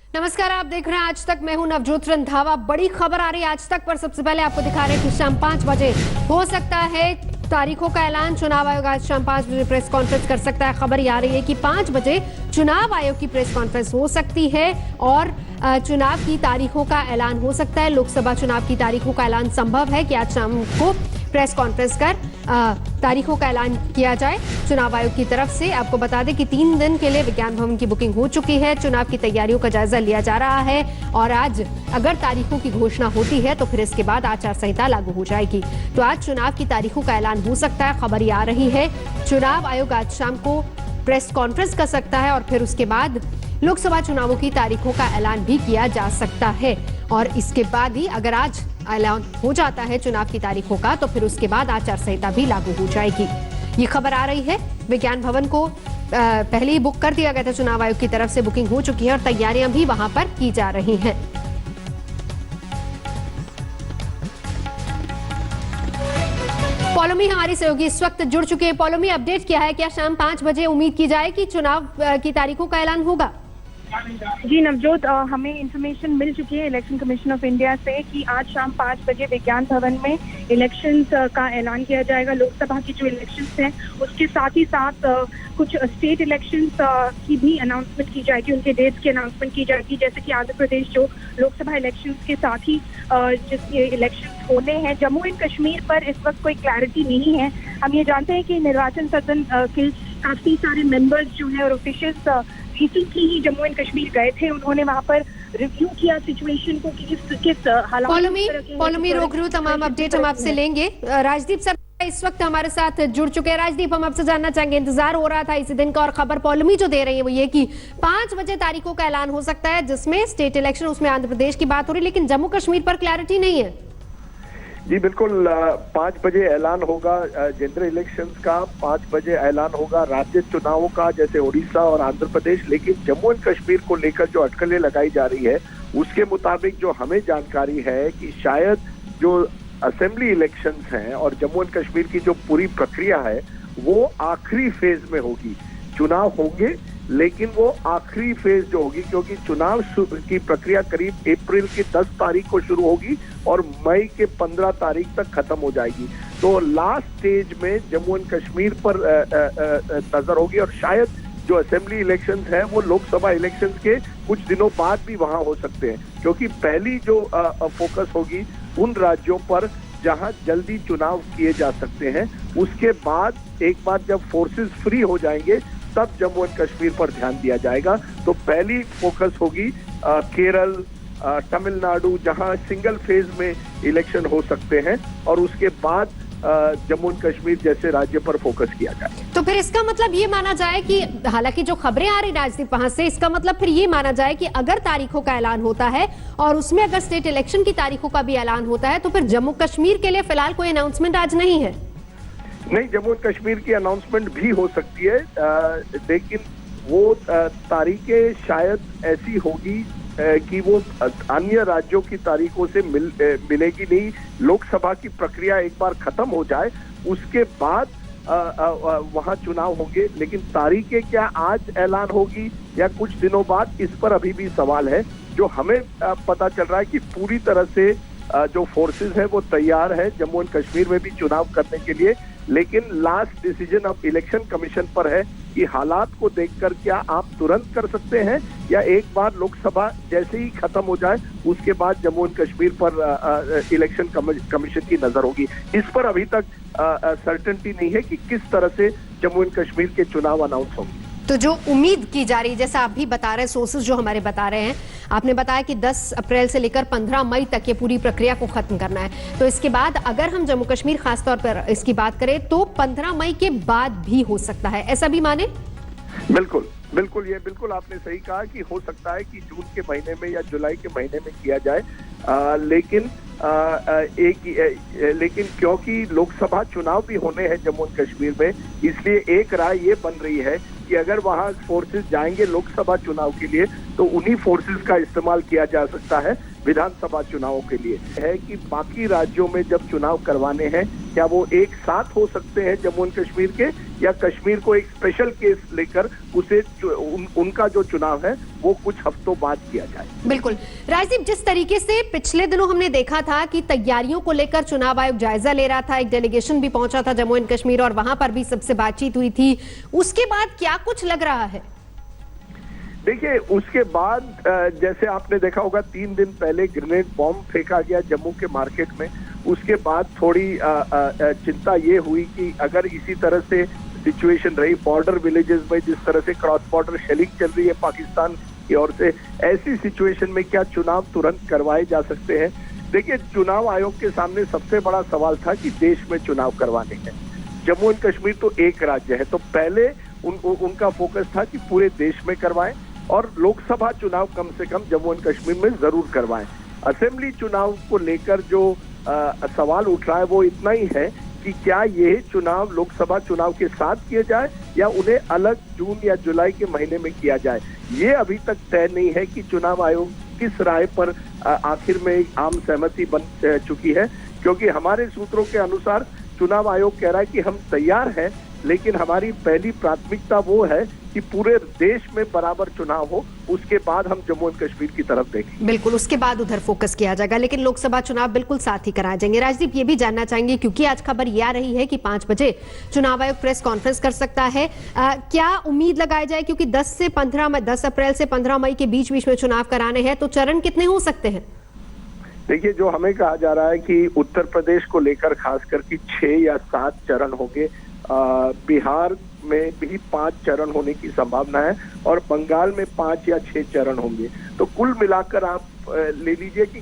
नमस्कार, आप देख रहे हैं आज तक। मैं हूं नवजोत रंधावा। बड़ी खबर आ रही है आज तक पर सबसे पहले आपको दिखा रहे हैं कि शाम 5 बजे हो सकता है तारीखों का ऐलान। चुनाव आयोग आज शाम 5 बजे प्रेस कॉन्फ्रेंस कर सकता है। खबर ये आ रही है कि 5 बजे चुनाव आयोग की प्रेस कॉन्फ्रेंस हो सकती है और चुनाव की तारीखों का ऐलान हो सकता है। लोकसभा चुनाव की तारीखों का ऐलान संभव है कि आज शाम को प्रेस कॉन्फ्रेंस कर तारीखों का ऐलान किया जाए चुनाव आयोग की तरफ से। आपको बता दें कि 3 दिन के लिए विज्ञान भवन की बुकिंग हो चुकी है। चुनाव की तैयारियों का जायजा लिया जा रहा है और आज अगर तारीखों की घोषणा होती है तो फिर इसके बाद आचार संहिता लागू हो जाएगी। तो आज चुनाव की तारीखों का ऐलान हो सकता है। खबर ये आ रही है चुनाव आयोग आज शाम को प्रेस कॉन्फ्रेंस कर सकता है और फिर उसके बाद लोकसभा चुनावों की तारीखों का ऐलान भी किया जा सकता है। और इसके बाद ही अगर आज ऐलान हो जाता है चुनाव की तारीखों का तो फिर उसके बाद आचार संहिता भी लागू हो जाएगी। ये खबर आ रही है। विज्ञान भवन को पहले ही बुक कर दिया गया था चुनाव आयोग की तरफ से, बुकिंग हो चुकी है और तैयारियां भी वहां पर की जा रही हैं। पौलोमी हमारी सहयोगी इस वक्त जुड़ चुके हैं। पौलोमी, अपडेट क्या है? क्या शाम 5 बजे उम्मीद की जाए कि चुनाव की तारीखों का ऐलान होगा? जी नवजोत, हमें इंफॉर्मेशन मिल चुकी है इलेक्शन कमीशन ऑफ इंडिया से कि आज शाम 5 बजे विज्ञान भवन में इलेक्शंस का ऐलान किया जाएगा। लोकसभा की जो इलेक्शंस हैं उसके साथ ही साथ कुछ स्टेट इलेक्शंस की भी अनाउंसमेंट की जाएगी, उनके डेट्स की अनाउंसमेंट की जाएगी। जैसे कि आंध्र प्रदेश जो लोकसभा इलेक्शंस के साथ ही जिसके इलेक्शंस होने हैं। जम्मू एंड कश्मीर पर इस वक्त कोई क्लैरिटी नहीं है। हम ये जानते हैं कि निर्वाचन सदन के काफी सारे मेंबर्स जो है और officials recently he Jammu and Kashmir गए थे। उन्होंने वहां पर रिव्यू किया सिचुएशन को कि किस हालात। पौलोमी रोक रू तमाम अपडेट हम आपसे लेंगे। राजदीप सर इस वक्त हमारे साथ जुड़ चुके हैं। राजदीप, हम आपसे जानना चाहेंगे, इंतजार हो रहा था इसी दिन का और खबर पौलोमी जो दे रही है वो ये कि 5 बजे तारीखों का ऐलान हो सकता है जिसमें स्टेट इलेक्शन, उसमें आंध्र प्रदेश की बात हो रही है, लेकिन जम्मू कश्मीर पर क्लैरिटी नहीं है। जी बिल्कुल, 5 बजे ऐलान होगा जनरल इलेक्शंस का, 5 बजे ऐलान होगा राज्य चुनावों का जैसे उड़ीसा और आंध्र प्रदेश। लेकिन जम्मू एंड कश्मीर को लेकर जो अटकलें लगाई जा रही है उसके मुताबिक जो हमें जानकारी है कि शायद जो असेंबली इलेक्शंस हैं और जम्मू एंड कश्मीर की जो पूरी प्रक्रिया है वो आखिरी फेज में होगी। चुनाव होंगे लेकिन वो आखिरी फेज जो होगी, क्योंकि चुनाव की प्रक्रिया करीब अप्रैल की 10 तारीख को शुरू होगी और मई के 15 तारीख तक खत्म हो जाएगी। तो लास्ट स्टेज में जम्मू एंड कश्मीर पर नजर होगी और शायद जो असेंबली इलेक्शंस हैं वो लोकसभा इलेक्शंस के कुछ दिनों बाद भी वहां हो सकते हैं, क्योंकि पहली जो फोकस होगी उन राज्यों पर जहां जल्दी चुनाव किए जा सकते हैं। उसके बाद एक बार जब फोर्सेस फ्री हो जाएंगे तब जम्मू एंड कश्मीर पर ध्यान दिया जाएगा। तो पहली फोकस होगी केरल, तमिलनाडु, जहां सिंगल फेज में इलेक्शन हो सकते हैं और उसके बाद जम्मू एंड कश्मीर जैसे राज्य पर फोकस किया जाए। तो फिर इसका मतलब ये माना जाए कि हालांकि जो खबरें आ रही राजदीप वहां से, इसका मतलब फिर ये माना जाए कि अगर तारीखों का ऐलान होता है और उसमें अगर स्टेट इलेक्शन की तारीखों का भी ऐलान होता है तो फिर जम्मू कश्मीर के लिए फिलहाल कोई अनाउंसमेंट आज नहीं है। नहीं, जम्मू एंड कश्मीर की अनाउंसमेंट भी हो सकती है, लेकिन वो तारीखें शायद ऐसी होगी कि वो अन्य राज्यों की तारीखों से मिलेगी नहीं। लोकसभा की प्रक्रिया एक बार खत्म हो जाए उसके बाद वहां चुनाव होंगे, लेकिन तारीखें क्या आज ऐलान होगी या कुछ दिनों बाद, इस पर अभी भी सवाल है। जो हमें पता चल रहा है कि पूरी तरह से जो फोर्सेस है वो तैयार है जम्मू एंड कश्मीर में भी चुनाव करने के लिए, लेकिन लास्ट डिसीजन अब इलेक्शन कमीशन पर है कि हालात को देखकर क्या आप तुरंत कर सकते हैं या एक बार लोकसभा जैसे ही खत्म हो जाए उसके बाद जम्मू एंड कश्मीर पर इलेक्शन कमीशन की नजर होगी। इस पर अभी तक सर्टेनिटी नहीं है कि किस तरह से जम्मू एंड कश्मीर के चुनाव अनाउंस होंगे। तो जो उम्मीद की जा रही है, जैसा आप भी बता रहे हैं, सोर्सेज जो हमारे बता रहे हैं, आपने बताया कि 10 अप्रैल से लेकर 15 मई तक ये पूरी प्रक्रिया को खत्म करना है। तो इसके बाद अगर हम जम्मू कश्मीर खासतौर पर इसकी बात करें तो 15 मई के बाद भी हो सकता है, ऐसा भी माने? बिल्कुल बिल्कुल, ये बिल्कुल आपने सही कहा कि हो सकता है कि जून के महीने में या जुलाई के महीने में किया जाए, लेकिन क्योंकि लोकसभा चुनाव भी होने हैं जम्मू एंड कश्मीर में, इसलिए एक राय ये बन रही है कि अगर वहां फोर्सेस जाएंगे लोकसभा चुनाव के लिए तो उन्हीं फोर्सेस का इस्तेमाल किया जा सकता है। विधानसभा चुनावों के लिए है कि बाकी राज्यों में जब चुनाव करवाने हैं क्या वो एक साथ हो सकते हैं जम्मू एंड कश्मीर के, या कश्मीर को एक स्पेशल केस लेकर उसे उनका जो चुनाव है वो कुछ हफ्तों बाद किया जाए। बिल्कुल राजदीप, जिस तरीके से पिछले दिनों हमने देखा था कि तैयारियों को लेकर चुनाव आयोग जायजा ले रहा था, एक डेलीगेशन भी पहुंचा था जम्मू एंड कश्मीर और वहां पर भी सबसे बातचीत हुई थी, उसके बाद क्या कुछ लग रहा है? देखिए, उसके बाद जैसे आपने देखा होगा 3 दिन पहले ग्रेनेड बॉम्ब फेंका गया जम्मू के मार्केट में। उसके बाद थोड़ी चिंता ये हुई कि अगर इसी तरह से सिचुएशन रही बॉर्डर विलेजेस में, जिस तरह से क्रॉस बॉर्डर शेलिंग चल रही है पाकिस्तान की ओर से, ऐसी सिचुएशन में क्या चुनाव तुरंत करवाए जा सकते हैं? देखिए, चुनाव आयोग के सामने सबसे बड़ा सवाल था कि देश में चुनाव करवाने हैं। जम्मू एंड कश्मीर तो एक राज्य है, तो पहले उनका फोकस था कि पूरे देश में करवाएं और लोकसभा चुनाव कम से कम जम्मू एंड कश्मीर में जरूर करवाएं। असेंबली चुनाव को लेकर जो सवाल उठ रहा है वो इतना ही है कि क्या ये चुनाव लोकसभा चुनाव के साथ किए जाए या उन्हें अलग जून या जुलाई के महीने में किया जाए। ये अभी तक तय नहीं है कि चुनाव आयोग किस राय पर आखिर में आम सहमति बन चुकी है, क्योंकि हमारे सूत्रों के अनुसार चुनाव आयोग कह रहा है कि हम तैयार हैं, लेकिन हमारी पहली प्राथमिकता वो है कि पूरे देश में बराबर चुनाव हो, उसके बाद हम जम्मू एंड कश्मीर की तरफ देखें। बिल्कुल, उसके बाद उधर फोकस किया जाएगा, लेकिन लोकसभा चुनाव बिल्कुल साथ ही कराए जाएंगे। राजदीप, ये भी जानना चाहेंगे क्योंकि आज खबर ये आ रही है कि 5 बजे चुनाव आयोग प्रेस कॉन्फ्रेंस कर सकता है, क्या उम्मीद लगाई जाए? क्योंकि 10 अप्रैल से 15 मई के बीच में चुनाव कराने हैं, तो चरण कितने हो सकते हैं? देखिए, जो हमें कहा जा रहा है कि उत्तर प्रदेश को लेकर खास करके 6 या 7 चरण होंगे, बिहार में भी 5 चरण होने की संभावना है और बंगाल में 5 या 6 चरण होंगे। तो कुल मिलाकर आप ले लीजिए कि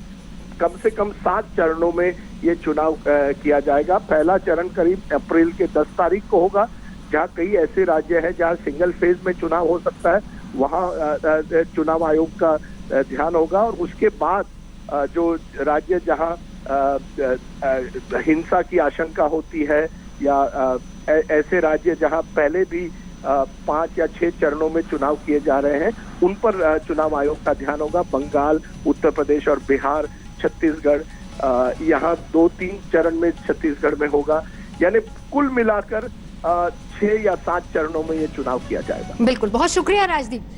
कम से कम 7 चरणों में ये चुनाव किया जाएगा। पहला चरण करीब अप्रैल के 10 तारीख को होगा, जहां कई ऐसे राज्य हैं जहां सिंगल फेज में चुनाव हो सकता है, वहां चुनाव आयोग का ध्यान होगा। और उसके बाद जो राज्य जहां हिंसा की आशंका होती है या ऐसे राज्य जहां पहले भी 5 या 6 चरणों में चुनाव किए जा रहे हैं, उन पर चुनाव आयोग का ध्यान होगा। बंगाल, उत्तर प्रदेश और बिहार, छत्तीसगढ़, यहाँ 2-3 चरण में छत्तीसगढ़ में होगा। यानी कुल मिलाकर 6 या 7 चरणों में ये चुनाव किया जाएगा। बिल्कुल, बहुत शुक्रिया Rajdeep.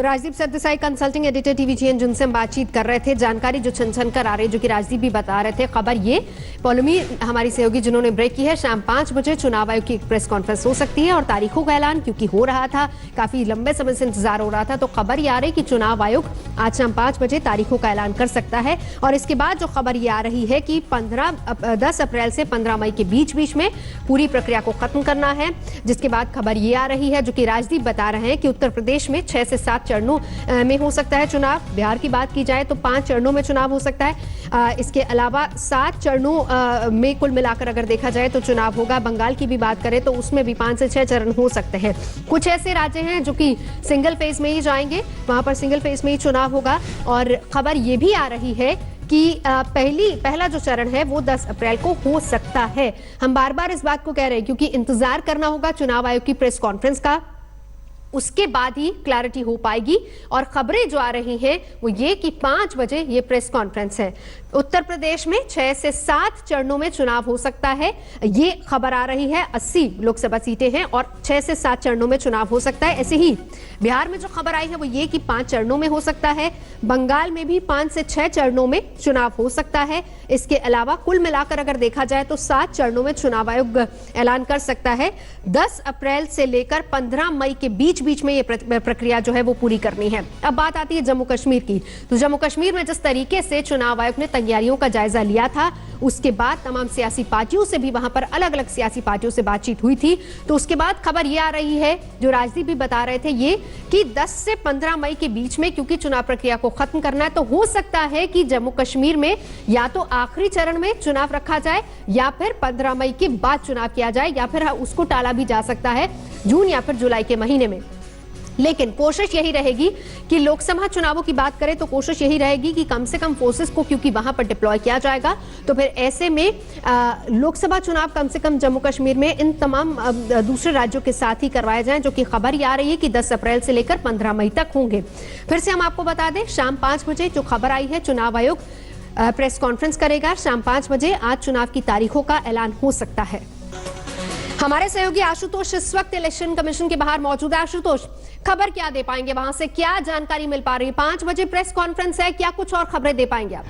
Rajdeep Sardesai, consulting editor TVGN, जिनसे हम बातचीत कर रहे थे। जानकारी जो छन कर आ रही है, जो कि राजदीप भी बता रहे थे। खबर ये, पौलमी हमारी सहयोगी जिन्होंने ब्रेक की है, शाम 5 बजे चुनाव आयोग की प्रेस कॉन्फ्रेंस हो सकती है और तारीखों का ऐलान क्योंकि हो रहा था, काफी लंबे समय से इंतजार हो रहा था, तो खबर ये आ रही कि चुनाव आयोग आज शाम 5 बजे तारीखों का ऐलान कर सकता है। और इसके बाद जो खबर ये आ रही है कि 10 अप्रैल से 15 मई के बीच में पूरी प्रक्रिया को खत्म करना है। जिसके बाद खबर ये आ रही है, जो कि राजदीप बता रहे हैं, कि उत्तर प्रदेश में 6 से 7 चरणों में हो सकता है चुनाव। बिहार की बात की जाए तो 5 चरणों में चुनाव हो सकता है। इसके अलावा 7 चरणों में कुल मिलाकर अगर देखा जाए तो चुनाव होगा। बंगाल की भी बात करें तो उसमें भी 5 से 6 चरण हो सकते हैं। कुछ ऐसे राज्य हैं जो कि सिंगल फेज में ही जाएंगे, वहां पर सिंगल फेज में ही चुनाव होगा। और खबर ये भी आ रही है कि पहला जो चरण है वो 10 अप्रैल को हो सकता है। हम बार बार इस बात को कह रहे हैं क्योंकि इंतजार करना होगा चुनाव आयोग की प्रेस कॉन्फ्रेंस का, उसके बाद ही क्लैरिटी हो पाएगी। और खबरें जो आ रही हैं वो ये कि 5 बजे ये प्रेस कॉन्फ्रेंस है। उत्तर प्रदेश में 6 से 7 चरणों में चुनाव हो सकता है, ये खबर आ रही है। 80 लोकसभा सीटें हैं और 6 से 7 चरणों में चुनाव हो सकता है। ऐसे ही बिहार में जो खबर आई है वो ये कि 5 चरणों में हो सकता है। बंगाल में भी 5 से 6 चरणों में चुनाव हो सकता है। इसके अलावा कुल मिलाकर अगर देखा जाए तो 7 चरणों में चुनाव आयोग ऐलान कर सकता है। 10 अप्रैल से लेकर 15 मई के बीच में ये प्रक्रिया जो है वो पूरी करनी है। अब बात आती है जम्मू कश्मीर की, तो जम्मू कश्मीर में जिस तरीके से चुनाव आयोग ने तैयारियों का जायजा लिया था, उसके बाद तमाम सियासी पार्टियों से भी वहां पर अलग अलग सियासी पार्टियों से बातचीत हुई थी। तो उसके बाद खबर ये आ रही है, जो राजदीप भी बता रहे थे, ये कि 10 से 15 मई के बीच में क्योंकि चुनाव प्रक्रिया को खत्म करना है, तो हो सकता है कि जम्मू कश्मीर में या तो आखिरी चरण में चुनाव रखा जाए या फिर 15 मई के बाद चुनाव किया जाए, या फिर उसको टाला भी जा सकता है जून या फिर जुलाई के महीने में। लेकिन कोशिश यही रहेगी कि लोकसभा चुनावों की बात करें तो कोशिश यही रहेगी कि कम से कम फोर्सेस को, क्योंकि वहां पर डिप्लॉय किया जाएगा, तो फिर ऐसे में लोकसभा चुनाव कम से कम जम्मू कश्मीर में इन तमाम दूसरे राज्यों के साथ ही करवाए जाएं, जो कि खबर ये आ रही है कि 10 अप्रैल से लेकर 15 मई तक होंगे। फिर से हम आपको बता दें, शाम 5 बजे जो खबर आई है, चुनाव आयोग प्रेस कॉन्फ्रेंस करेगा शाम 5 बजे। आज चुनाव की तारीखों का ऐलान हो सकता है। हमारे सहयोगी आशुतोष इस वक्त इलेक्शन कमीशन के बाहर मौजूद है। आशुतोष, खबर क्या दे पाएंगे, वहां से क्या जानकारी मिल पा रही है? 5 बजे प्रेस कॉन्फ्रेंस है, क्या कुछ और खबरें दे पाएंगे आप?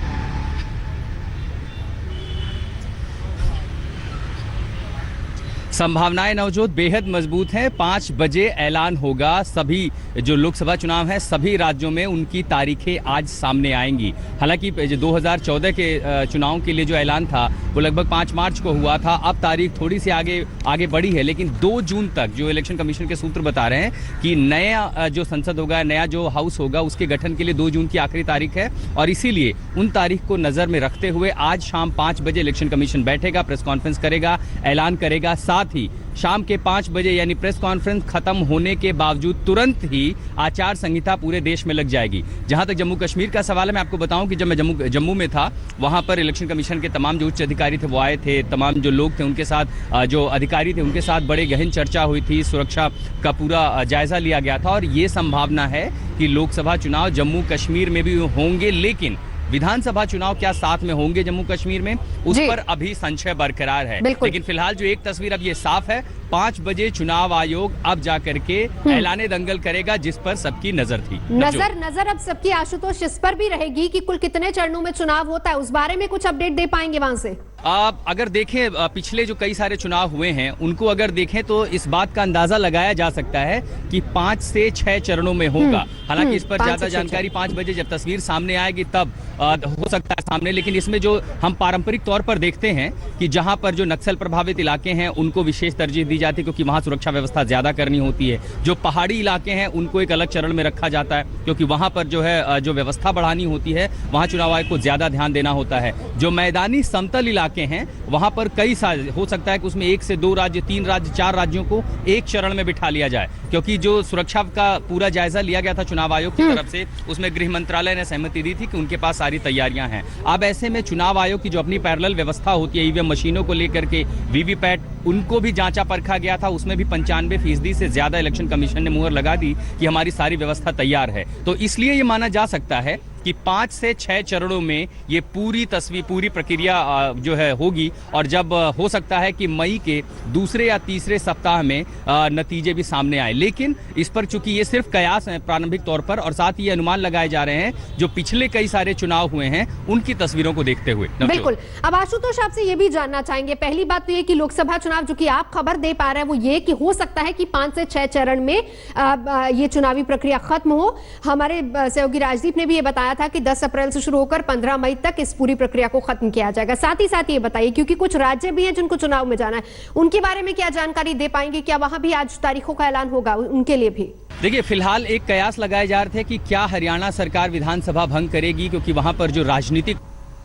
संभावनाएं नवजोत बेहद मजबूत हैं। 5 बजे ऐलान होगा। सभी जो लोकसभा चुनाव हैं सभी राज्यों में उनकी तारीखें आज सामने आएंगी। हालांकि 2014 के चुनाव के लिए जो ऐलान था वो लगभग 5 मार्च को हुआ था। अब तारीख थोड़ी सी आगे बढ़ी है, लेकिन 2 जून तक जो इलेक्शन कमीशन के सूत्र बता रहे हैं कि नया जो संसद होगा, नया जो हाउस होगा, उसके गठन के लिए 2 जून की आखिरी तारीख है। और इसीलिए उन तारीख को नजर में रखते हुए आज शाम 5 बजे इलेक्शन कमीशन बैठेगा, प्रेस कॉन्फ्रेंस करेगा, ऐलान करेगा। साथ ही शाम के 5 बजे यानी प्रेस कॉन्फ्रेंस खत्म होने के बावजूद तुरंत ही आचार संहिता पूरे देश में लग जाएगी। जहां तक जम्मू कश्मीर का सवाल है, मैं आपको बताऊं कि जब मैं जम्मू में था, वहां पर इलेक्शन कमीशन के तमाम जो उच्च अधिकारी थे वो आए थे। तमाम जो लोग थे उनके साथ, जो अधिकारी थे उनके साथ बड़े गहन चर्चा हुई थी। सुरक्षा का पूरा जायजा लिया गया था और ये संभावना है कि लोकसभा चुनाव जम्मू कश्मीर में भी होंगे, लेकिन विधानसभा चुनाव क्या साथ में होंगे जम्मू कश्मीर में, उस पर अभी संशय बरकरार है। लेकिन फिलहाल जो एक तस्वीर अब ये साफ है, 5 बजे चुनाव आयोग अब जाकर के ऐलाने दंगल करेगा, जिस पर सबकी नजर थी। नजर अब सबकी आशुतोष इस पर भी रहेगी कि कुल कितने चरणों में चुनाव होता है। उस बारे में कुछ अपडेट दे पाएंगे वहां से? अगर देखें पिछले जो कई सारे चुनाव हुए हैं उनको अगर देखें तो इस बात का अंदाजा लगाया जा सकता है कि 5 से 6 चरणों में होगा। हालांकि इस पर ज्यादा जानकारी 5 बजे जब तस्वीर सामने आएगी तब हो सकता है सामने। लेकिन इसमें जो हम पारंपरिक तौर पर देखते हैं कि जहां पर जो नक्सल प्रभावित इलाके हैं उनको विशेष तरजीह दी जाती है, क्योंकि वहां सुरक्षा व्यवस्था ज्यादा करनी होती है। जो पहाड़ी इलाके हैं उनको एक अलग चरण में रखा जाता है, क्योंकि वहां पर जो है जो व्यवस्था बढ़ानी होती है, वहां चुनाव आयोग को ज्यादा ध्यान देना होता है। जो मैदानी समतल इलाके हैं वहां पर कई सारे हो सकता है कि उसमें 1 से 2 राज्य, 3 राज्य, 4 राज्यों को एक चरण में बिठा लिया जाए, क्योंकि जो सुरक्षा का पूरा जायजा लिया गया था चुनाव आयोग की तरफ से, उसमें गृह मंत्रालय ने सहमति दी थी कि उनके पास सारी तैयारियां हैं। अब ऐसे में चुनाव आयोग की जो अपनी पैरेलल व्यवस्था होती है ईवीएम मशीनों को लेकर के, वीवीपैट, उनको भी जांचा परखा गया था। उसमें भी 95% से ज्यादा इलेक्शन कमीशन ने मुहर लगा दी कि हमारी सारी व्यवस्था तैयार है। तो इसलिए ये माना जा सकता है कि 5 से 6 चरणों में ये पूरी प्रक्रिया जो है होगी। और जब हो सकता है कि मई के दूसरे या तीसरे सप्ताह में नतीजे भी सामने आए। लेकिन इस पर चूंकि ये सिर्फ कयास है प्रारंभिक तौर पर, और साथ ही अनुमान लगाए जा रहे हैं जो पिछले कई सारे चुनाव हुए हैं उनकी तस्वीरों को देखते हुए। बिल्कुल। अब आशुतोष आपसे ये भी जानना चाहेंगे, पहली बात तो ये कि लोकसभा चुनाव जो कि आप खबर दे पा रहे हैं वो ये कि हो सकता है कि 5 से 6 चरण में ये चुनावी प्रक्रिया खत्म हो। हमारे सहयोगी राजदीप ने भी ये बताया था कि 10 अप्रैल से शुरू होकर 15 मई तक इस पूरी प्रक्रिया को खत्म किया जाएगा। साथ ही साथ ये बताइए, क्योंकि कुछ राज्य भी हैं जिनको चुनाव में जाना है, उनके बारे में क्या जानकारी दे पाएंगे? क्या वहां भी आज तारीखों का ऐलान होगा उनके लिए भी? देखिए, फिलहाल एक कयास लगाए जा रहे थे कि क्या हरियाणा सरकार विधानसभा भंग करेगी, क्योंकि वहां पर जो राजनीतिक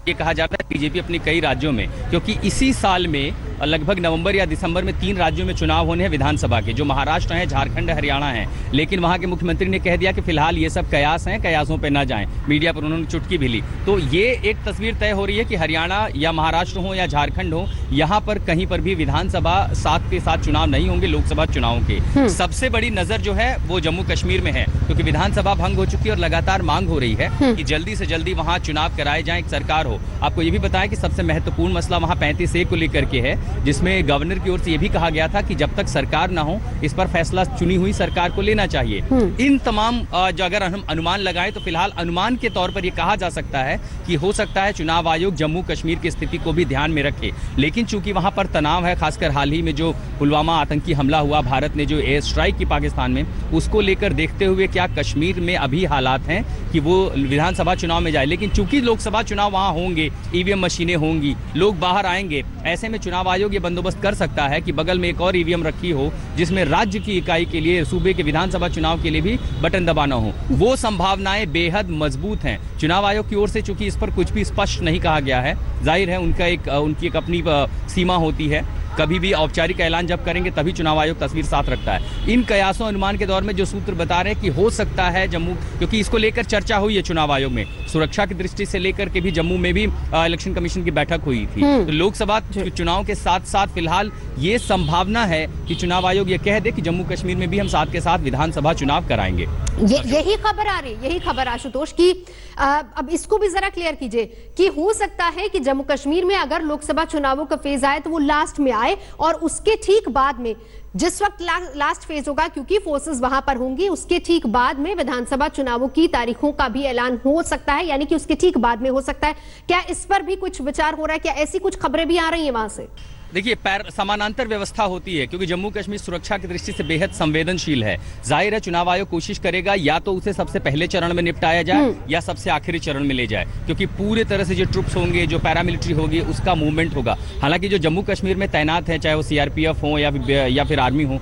ये कहा जाता है बीजेपी अपनी कई राज्यों में, क्योंकि इसी साल में लगभग नवंबर या दिसंबर में 3 राज्यों में चुनाव होने हैं विधानसभा के, जो महाराष्ट्र है, झारखंड, हरियाणा है। लेकिन वहां के मुख्यमंत्री ने कह दिया कि फिलहाल ये सब कयास हैं, कयासों पे ना जाएं। मीडिया पर उन्होंने चुटकी भी ली। तो ये एक तस्वीर तय हो रही है कि हरियाणा या महाराष्ट्र हो या झारखंड हो, यहाँ पर कहीं पर भी विधानसभा साथ के साथ चुनाव नहीं होंगे लोकसभा चुनावों के। सबसे बड़ी नजर जो है वो जम्मू कश्मीर में है, क्योंकि विधानसभा भंग हो चुकी है और लगातार मांग हो रही है कि जल्दी से जल्दी वहां चुनाव कराए जाए, एक सरकार हो। आपको ये भी बताया कि सबसे महत्वपूर्ण मसला वहां 35A को लेकर के है, जिसमें गवर्नर की ओर से यह भी कहा गया था कि जब तक सरकार ना हो इस पर फैसला चुनी हुई सरकार को लेना चाहिए। इन तमाम जो अगर हम अनुमान लगाएं तो फिलहाल अनुमान के तौर पर यह कहा जा सकता है कि हो सकता है चुनाव आयोग जम्मू कश्मीर की स्थिति को भी ध्यान में रखे। लेकिन चूंकि वहां पर तनाव है, खासकर हाल ही में जो पुलवामा आतंकी हमला हुआ, भारत ने जो एयर स्ट्राइक की पाकिस्तान में, उसको लेकर देखते हुए क्या कश्मीर में अभी हालात हैं कि वो विधानसभा चुनाव में जाए। लेकिन चूंकि लोकसभा चुनाव वहां होंगे, ईवीएम मशीनें होंगी, लोग बाहर आएंगे, ऐसे में चुनाव आयोग ये बंदोबस्त कर सकता है कि बगल में एक और ईवीएम रखी हो जिसमें राज्य की इकाई के लिए, सूबे के विधानसभा चुनाव के लिए भी बटन दबाना हो। वो संभावनाएं बेहद मजबूत हैं। चुनाव आयोग की ओर से चूंकि इस पर कुछ भी स्पष्ट नहीं कहा गया है, जाहिर है उनकी एक अपनी सीमा होती है, कभी भी औपचारिक ऐलान जब करेंगे तभी चुनाव आयोग तस्वीर साथ रखता है। इन कयासों अनुमान के दौर में जो सूत्र बता रहे हैं कि हो सकता है जम्मू, क्योंकि इसको लेकर चर्चा हुई है चुनाव आयोग में, सुरक्षा की दृष्टि से लेकर के भी जम्मू में भी इलेक्शन कमीशन की बैठक हुई थी। तो लोकसभा चुनाव के साथ साथ फिलहाल ये संभावना है कि चुनाव आयोग ये कह दे कि जम्मू कश्मीर में भी हम साथ के साथ विधानसभा चुनाव कराएंगे। यही खबर आ रही, यही खबर आशुतोष की। अब इसको भी जरा क्लियर कीजिए कि हो सकता है कि जम्मू कश्मीर में अगर लोकसभा चुनावों का फेज आए तो वो लास्ट में आए, और उसके ठीक बाद में, जिस वक्त लास्ट फेज होगा क्योंकि फोर्सेस वहां पर होंगी, उसके ठीक बाद में विधानसभा चुनावों की तारीखों का भी ऐलान हो सकता है, यानी कि उसके ठीक बाद में हो सकता है। क्या इस पर भी कुछ विचार हो रहा है? क्या ऐसी कुछ खबरें भी आ रही हैं वहां से? देखिए, समानांतर व्यवस्था होती है क्योंकि जम्मू कश्मीर सुरक्षा की दृष्टि से बेहद संवेदनशील है। जाहिर है चुनाव आयोग कोशिश करेगा या तो उसे सबसे पहले चरण में निपटाया जाए या सबसे आखिरी चरण में ले जाए, क्योंकि पूरे तरह से जो ट्रुप्स होंगे, जो पैरामिलिट्री होगी, उसका मूवमेंट होगा। हालांकि जो जम्मू कश्मीर में तैनात है, चाहे वो सीआरपीएफ हो या फिर आर्मी हो,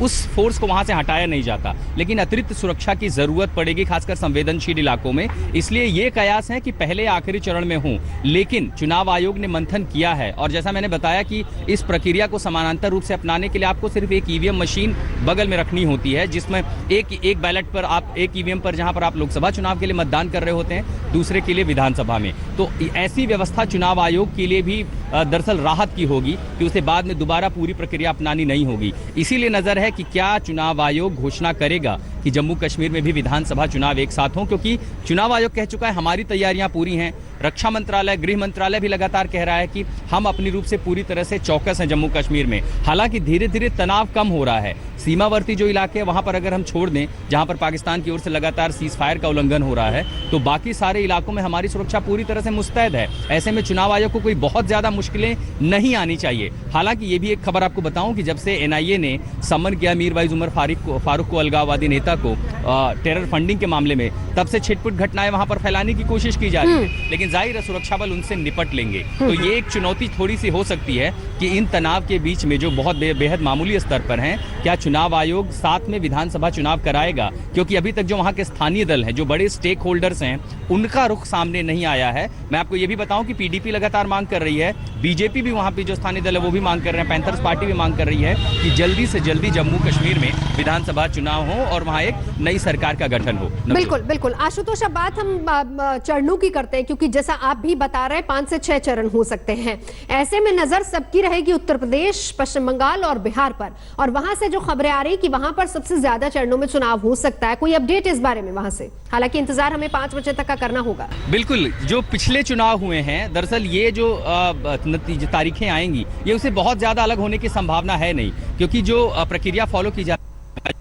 उस फोर्स को वहां से हटाया नहीं जाता, लेकिन अतिरिक्त सुरक्षा की जरूरत पड़ेगी खासकर संवेदनशील इलाकों में। इसलिए ये कयास है कि पहले आखिरी चरण में हो, लेकिन चुनाव आयोग ने मंथन किया है और जैसा मैंने बताया कि इस प्रक्रिया को समानांतर रूप से अपनाने के लिए आपको सिर्फ एक ईवीएम मशीन बगल में रखनी होती है, जिसमें एक बैलेट पर आप, एक ईवीएम पर जहां पर आप लोकसभा चुनाव के लिए मतदान कर रहे होते हैं, दूसरे के लिए विधानसभा में। तो ऐसी व्यवस्था चुनाव आयोग के लिए भी दरअसल राहत की होगी कि उसे बाद में दोबारा पूरी प्रक्रिया अपनानी नहीं होगी। इसीलिए नजर है कि क्या चुनाव आयोग घोषणा करेगा कि जम्मू कश्मीर में भी विधानसभा चुनाव एक साथ हों, क्योंकि चुनाव आयोग कह चुका है हमारी तैयारियां पूरी हैं। रक्षा मंत्रालय, गृह मंत्रालय भी लगातार कह रहा है कि हम अपनी रूप से पूरी तरह से चौकस हैं जम्मू कश्मीर में। हालांकि धीरे धीरे तनाव कम हो रहा है। सीमावर्ती जो इलाके हैं वहां पर अगर हम छोड़ दें, जहां पर पाकिस्तान की ओर से लगातार सीज फायर का उल्लंघन हो रहा है, तो बाकी सारे इलाकों में हमारी सुरक्षा पूरी तरह से मुस्तैद है। ऐसे में चुनाव आयोग को कोई बहुत ज्यादा मुश्किलें नहीं आनी चाहिए। हालांकि ये भी एक खबर आपको बताऊं कि जब से एनआईए ने समन किया मीरवाइज उमर फारूक को, अलगाववादी नेता को, टेरर फंडिंग के मामले में, तब से छिटपुट घटनाएं वहां पर फैलाने की कोशिश की जा रही है, लेकिन जाहिर है सुरक्षा बल उनसे निपट लेंगे। तो ये एक चुनौती थोड़ी सी हो सकती है कि इन तनाव के बीच में जो बहुत बेहद मामूली स्तर पर हैं, क्या चुनाव आयोग साथ में विधानसभा चुनाव कराएगा, क्योंकि अभी तक जो वहां के स्थानीय दल हैं, जो बड़े स्टेक होल्डर्स हैं, उनका रुख सामने नहीं आया है। मैं आपको ये भी बताऊं कि पीडीपी लगातार मांग कर रही है, बीजेपी भी वहां पे जो स्थानीय दल है वो भी मांग कर रहे हैं, पैंथर्स पार्टी भी मांग कर रही है कि जल्दी से जल्दी जम्मू कश्मीर में विधानसभा चुनाव हो और वहां एक नई सरकार का गठन हो। बिल्कुल बिल्कुल आशुतोष, अब बात हम चरणों की करते हैं, क्योंकि जैसा आप भी बता रहे हैं 5 से 6 चरण हो सकते हैं। ऐसे में नजर सबकी रहेगी उत्तर प्रदेश, पश्चिम बंगाल और बिहार पर, और वहां से जो खबरें आ रही कि वहां पर सबसे ज्यादा चरणों में चुनाव हो सकता है। कोई अपडेट इस बारे में वहां से? हालांकि इंतजार हमें 5 बजे तक का करना होगा। बिल्कुल, जो पिछले चुनाव हुए हैं, दरअसल ये जो तारीखें आएंगी, ये उसे बहुत ज्यादा अलग होने की संभावना है नहीं, क्योंकि जो प्रक्रिया फॉलो की जाती है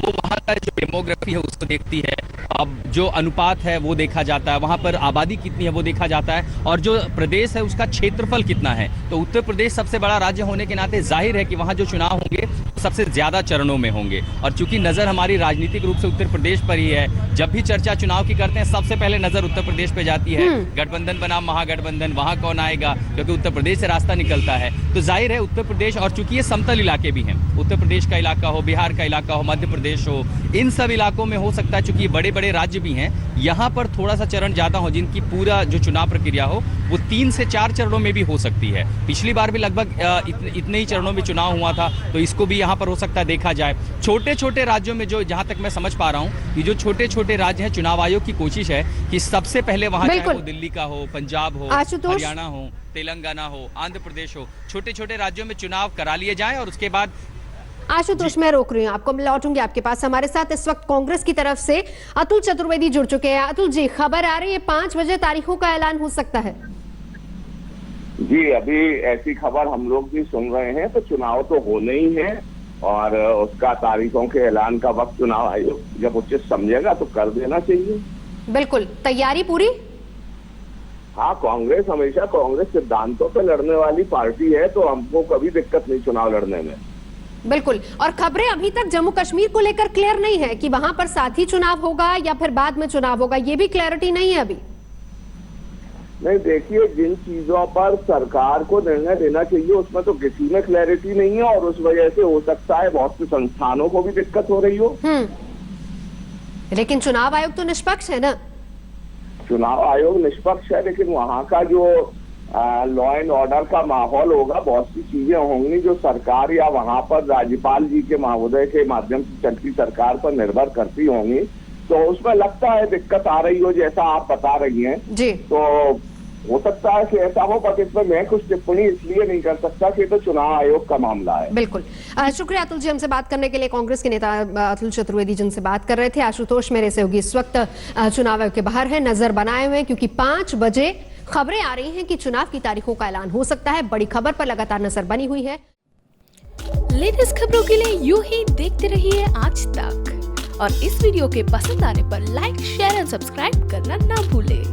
वो वहाँ का जो डेमोग्राफी है उसको देखती है, अब जो अनुपात है वो देखा जाता है, वहाँ पर आबादी कितनी है वो देखा जाता है, और जो प्रदेश है उसका क्षेत्रफल कितना है। तो उत्तर प्रदेश सबसे बड़ा राज्य होने के नाते जाहिर है कि वहाँ जो चुनाव होंगे सबसे ज्यादा चरणों में होंगे, और चूंकि नजर हमारी राजनीतिक रूप से उत्तर प्रदेश पर ही है, जब भी चर्चा चुनाव की करते हैं सबसे पहले नजर उत्तर प्रदेश पे जाती है। गठबंधन बनाम महागठबंधन, वहां कौन आएगा, क्योंकि उत्तर प्रदेश से रास्ता निकलता है। तो जाहिर है उत्तर प्रदेश, और चूंकि ये समतल इलाके भी हैं, उत्तर प्रदेश का इलाका हो, बिहार का इलाका हो, मध्य प्रदेश हो, इन सब इलाकों में हो सकता है, चूंकि बड़े बड़े राज्य भी हैं, यहाँ पर थोड़ा सा चरण ज्यादा हो, जिनकी पूरा जो चुनाव प्रक्रिया हो वो 3 से 4 चरणों में भी हो सकती है। पिछली बार भी लगभग इतने ही चरणों में चुनाव हुआ था, तो इसको भी यहाँ पर हो सकता है देखा जाए। छोटे छोटे राज्यों में, जो जहां तक मैं समझ पा रहा हूं कि जो छोटे छोटे राज्य हैं, चुनाव आयोग की कोशिश है कि सबसे पहले वहां, चाहे वो दिल्ली का हो, पंजाब हो, हरियाणा हो, तेलंगाना हो, आंध्र प्रदेश हो, छोटे छोटे राज्यों में चुनाव करा लिए जाएं, और उसके बाद आशुतोष, मैं रोक रही हूँ आपको, मैं लौटूंगी आपके पास। हमारे साथ इस वक्त कांग्रेस की तरफ से अतुल चतुर्वेदी जुड़ चुके हैं। अतुल जी, खबर आ रही है 5 बजे तारीखों का ऐलान हो सकता है। जी, अभी ऐसी खबर हम लोग भी सुन रहे हैं, तो चुनाव तो होने ही है, और उसका तारीखों के ऐलान का वक्त चुनाव आयोग जब उचित समझेगा तो कर देना चाहिए। बिल्कुल, तैयारी पूरी? हाँ, कांग्रेस हमेशा कांग्रेस सिद्धांतों पे लड़ने वाली पार्टी है, तो हमको कभी दिक्कत नहीं चुनाव लड़ने में। बिल्कुल, और खबरें अभी तक जम्मू कश्मीर को लेकर क्लियर नहीं है कि वहां पर साथ ही चुनाव होगा या फिर बाद में चुनाव होगा, ये भी क्लैरिटी नहीं है अभी। नहीं, देखिए, जिन चीजों पर सरकार को निर्णय लेना चाहिए उसमें तो किसी में क्लैरिटी नहीं है, और उस वजह से हो सकता है बहुत से संस्थानों को भी दिक्कत हो रही हो। लेकिन चुनाव आयोग तो निष्पक्ष है ना? चुनाव आयोग निष्पक्ष है, लेकिन वहाँ का जो लॉ एंड ऑर्डर का माहौल होगा, बहुत सी चीजें होंगी जो सरकार या वहां पर राज्यपाल जी के महोदय के माध्यम से चलती सरकार पर निर्भर करती होंगी। तो उसमें लगता है दिक्कत आ रही हो, जैसा आप बता रही हैं जी। तो हो सकता है कि ऐसा हो, बट इसमें मैं कुछ टिप्पणी इसलिए नहीं कर सकता कि तो चुनाव आयोग का मामला है। बिल्कुल। शुक्रिया अतुल जी हमसे बात करने के लिए। कांग्रेस के नेता अतुल चतुर्वेदी जिनसे बात कर रहे थे। आशुतोष मेरे सहयोगी इस वक्त चुनाव आयोग के बाहर है, नजर बनाए हुए, क्योंकि 5 बजे खबरें आ रही हैं कि चुनाव की तारीखों का ऐलान हो सकता है। बड़ी खबर पर लगातार नजर बनी हुई है। लेटेस्ट खबरों के लिए यूं ही देखते रहिए आज तक, और इस वीडियो के पसंद आने पर लाइक, शेयर एंड सब्सक्राइब करना ना भूलें।